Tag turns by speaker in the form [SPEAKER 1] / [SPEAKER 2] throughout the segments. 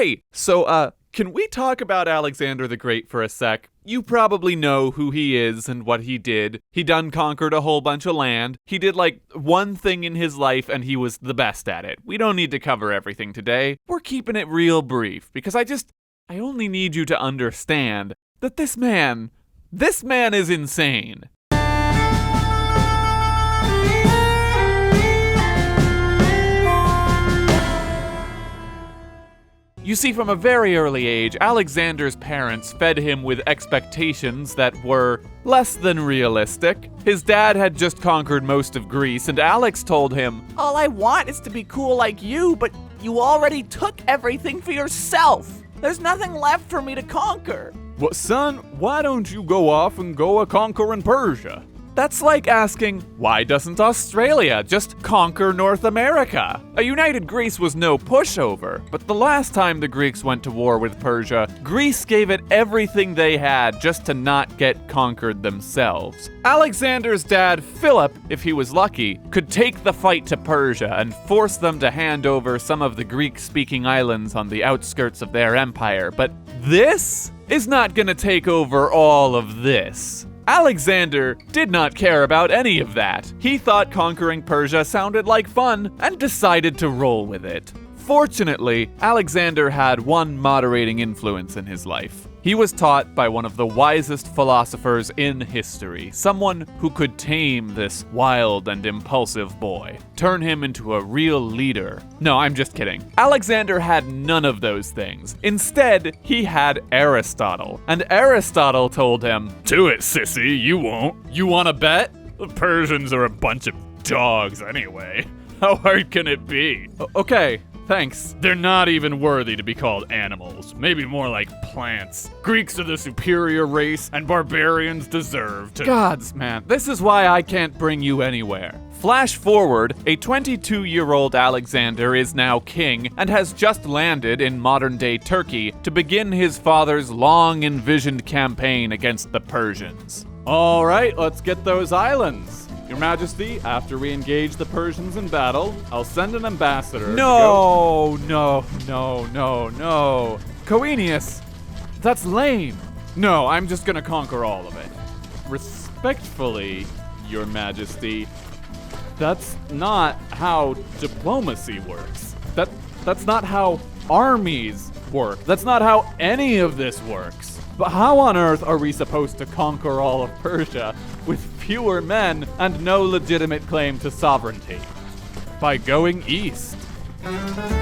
[SPEAKER 1] Hey, so, can we talk about Alexander the Great for a sec? You probably know who he is and what he did. He done conquered a whole bunch of land. He did, one thing in his life, and he was the best at it. We don't need to cover everything today. We're keeping it real brief, because I only need you to understand that this man is insane. You see, from a very early age, Alexander's parents fed him with expectations that were less than realistic. His dad had just conquered most of Greece, and Alex told him,
[SPEAKER 2] "All I want is to be cool like you, but you already took everything for yourself. There's nothing left for me to conquer."
[SPEAKER 1] "Well, son, why don't you go off and go a-conquerin' Persia?" That's like asking, why doesn't Australia just conquer North America? A united Greece was no pushover, but the last time the Greeks went to war with Persia, Greece gave it everything they had just to not get conquered themselves. Alexander's dad, Philip, if he was lucky, could take the fight to Persia and force them to hand over some of the Greek-speaking islands on the outskirts of their empire, but this is not gonna take over all of this. Alexander did not care about any of that. He thought conquering Persia sounded like fun and decided to roll with it. Fortunately, Alexander had one moderating influence in his life. He was taught by one of the wisest philosophers in history, someone who could tame this wild and impulsive boy, turn him into a real leader. No, I'm just kidding. Alexander had none of those things. Instead, he had Aristotle, and Aristotle told him, "Do it, sissy, you won't. You wanna bet? The Persians are a bunch of dogs anyway. How hard can it be?" Okay. Thanks. They're not even worthy to be called animals. Maybe more like plants. Greeks are the superior race, and barbarians deserve to— Gods, man, this is why I can't bring you anywhere. Flash forward, a 22-year-old Alexander is now king and has just landed in modern-day Turkey to begin his father's long-envisioned campaign against the Persians. All right, let's get those islands. Your Majesty, after we engage the Persians in battle, I'll send an ambassador No. Coenius, that's lame. No, I'm just gonna conquer all of it. Respectfully, Your Majesty, that's not how diplomacy works. That's not how armies work. That's not how any of this works. But how on earth are we supposed to conquer all of Persia with fewer men and no legitimate claim to sovereignty? By going east.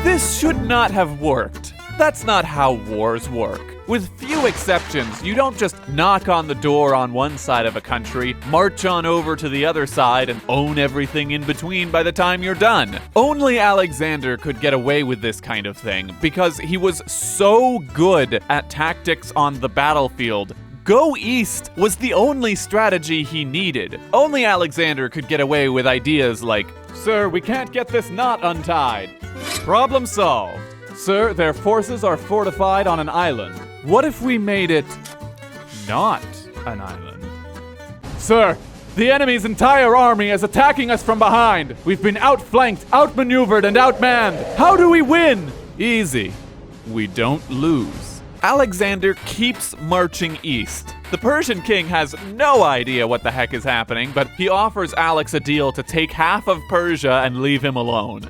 [SPEAKER 1] This should not have worked. That's not how wars work. With few exceptions, you don't just knock on the door on one side of a country, march on over to the other side, and own everything in between by the time you're done. Only Alexander could get away with this kind of thing because he was so good at tactics on the battlefield. Go east was the only strategy he needed. Only Alexander could get away with ideas like, "Sir, we can't get this knot untied." Problem solved. "Sir, their forces are fortified on an island. What if we made it not an island?" "Sir, the enemy's entire army is attacking us from behind. We've been outflanked, outmaneuvered, and outmanned. How do we win?" Easy. We don't lose. Alexander keeps marching east. The Persian king has no idea what the heck is happening, but he offers Alex a deal to take half of Persia and leave him alone.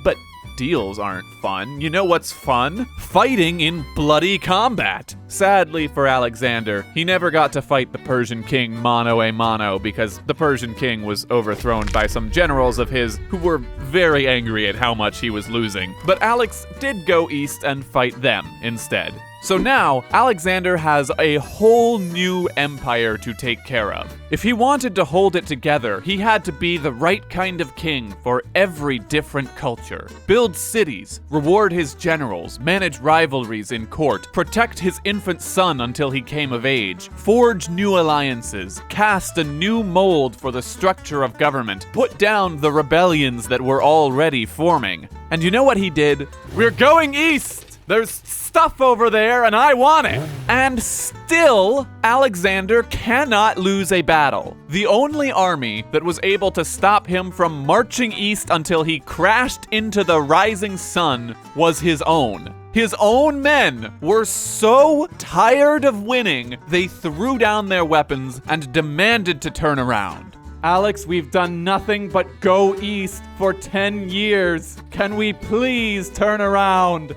[SPEAKER 1] But deals aren't fun. You know what's fun? Fighting in bloody combat. Sadly for Alexander, he never got to fight the Persian king mano a mano because the Persian king was overthrown by some generals of his who were very angry at how much he was losing. But Alex did go east and fight them instead. So now, Alexander has a whole new empire to take care of. If he wanted to hold it together, he had to be the right kind of king for every different culture. Build cities, reward his generals, manage rivalries in court, protect his infant son until he came of age, forge new alliances, cast a new mold for the structure of government, put down the rebellions that were already forming. And you know what he did? We're going east! There's stuff over there, and I want it. And still, Alexander cannot lose a battle. The only army that was able to stop him from marching east until he crashed into the rising sun was his own. His own men were so tired of winning, they threw down their weapons and demanded to turn around. Alex, we've done nothing but go east for 10 years. Can we please turn around?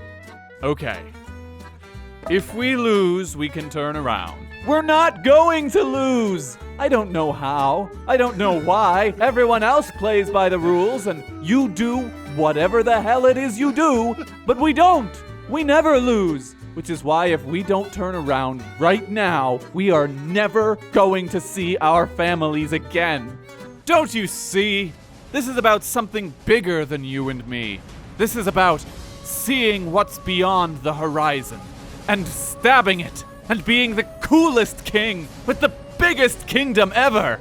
[SPEAKER 1] Okay. If we lose, we can turn around. We're not going to lose! I don't know how. I don't know why. Everyone else plays by the rules, and you do whatever the hell it is you do, but we don't. We never lose. Which is why if we don't turn around right now, we are never going to see our families again. Don't you see? This is about something bigger than you and me. This is about seeing what's beyond the horizon and stabbing it and being the coolest king with the biggest kingdom ever.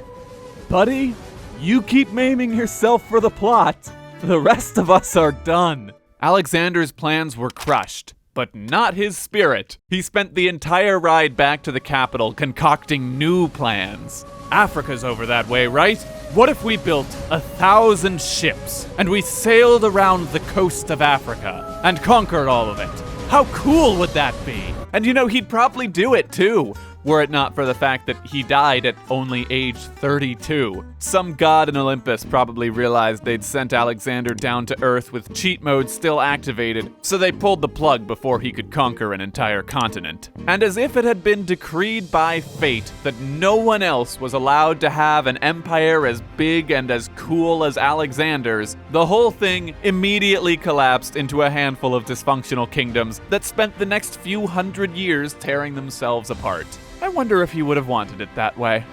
[SPEAKER 1] Buddy, you keep maiming yourself for the plot. The rest of us are done. Alexander's plans were crushed, but not his spirit. He spent the entire ride back to the capital concocting new plans. Africa's over that way, right? What if we built 1,000 ships and we sailed around the coast of Africa and conquered all of it? How cool would that be? And you know, he'd probably do it too, were it not for the fact that he died at only age 32. Some god in Olympus probably realized they'd sent Alexander down to Earth with cheat mode still activated, so they pulled the plug before he could conquer an entire continent. And as if it had been decreed by fate that no one else was allowed to have an empire as big and as cool as Alexander's, the whole thing immediately collapsed into a handful of dysfunctional kingdoms that spent the next few hundred years tearing themselves apart. I wonder if he would have wanted it that way.